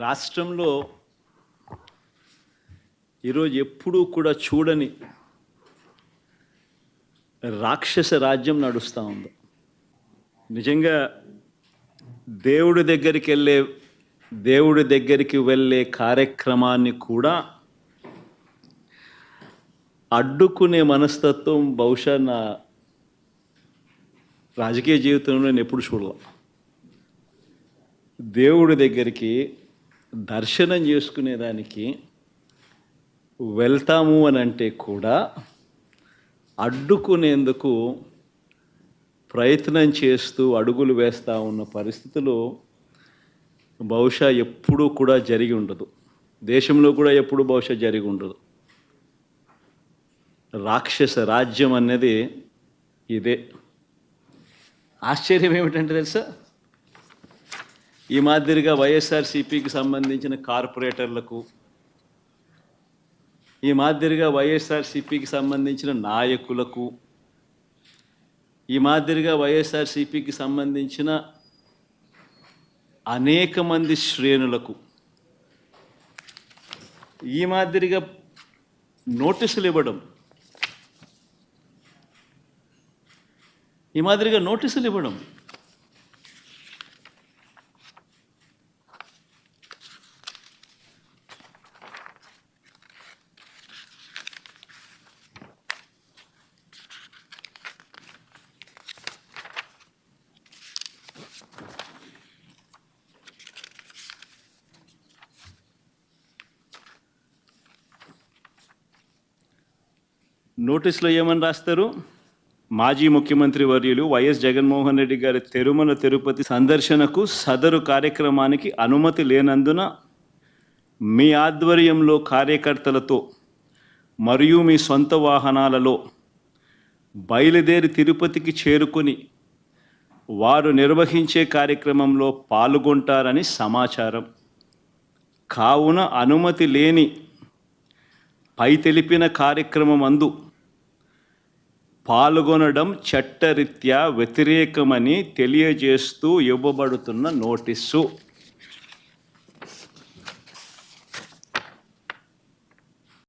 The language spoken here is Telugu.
రాష్ట్రంలో ఈరోజు ఎప్పుడూ కూడా చూడని రాక్షస రాజ్యం నడుస్తూ ఉంది. నిజంగా దేవుడి దగ్గరికి వెళ్ళే కార్యక్రమాన్ని కూడా అడ్డుకునే మనస్తత్వం బహుశా నా రాజకీయ జీవితంలో నేను ఎప్పుడు చూడలే. దేవుడి దగ్గరికి దర్శనం చేసుకునేదానికి వెళ్తాము అని అంటే కూడా అడ్డుకునేందుకు ప్రయత్నం చేస్తూ అడుగులు వేస్తూ ఉన్న పరిస్థితులు బహుశా ఎప్పుడూ కూడా జరిగి ఉండదు. దేశంలో కూడా ఎప్పుడు బహుశా జరిగి ఉండదు. రాక్షస రాజ్యం అనేది ఇదే. ఆశ్చర్యం ఏమిటంటే తెలుసా, ఈ మాదిరిగా వైఎస్ఆర్సీపీకి సంబంధించిన కార్పొరేటర్లకు, ఈ మాదిరిగా వైఎస్ఆర్సీపీకి సంబంధించిన నాయకులకు, ఈ మాదిరిగా వైఎస్ఆర్సీపీకి సంబంధించిన అనేక మంది శ్రేణులకు ఈ మాదిరిగా నోటీసులు ఇవ్వడం, నోటీసులో ఏమని రాస్తారు? మాజీ ముఖ్యమంత్రి వర్యులు వైఎస్ జగన్మోహన్ రెడ్డి గారి తిరుమల తిరుపతి సందర్శనకు సదరు కార్యక్రమానికి అనుమతి లేనందున మీ ఆధ్వర్యంలో కార్యకర్తలతో మరియు మీ సొంత వాహనాలలో బయలుదేరి తిరుపతికి చేరుకొని వారు నిర్వహించే కార్యక్రమంలో పాల్గొంటారని సమాచారం. కావున అనుమతి లేని పై తెలిపిన కార్యక్రమం అందు పాల్గొనడం చట్టరీత్యా వ్యతిరేకమని తెలియజేస్తూ ఇవ్వబడుతున్న నోటీసు.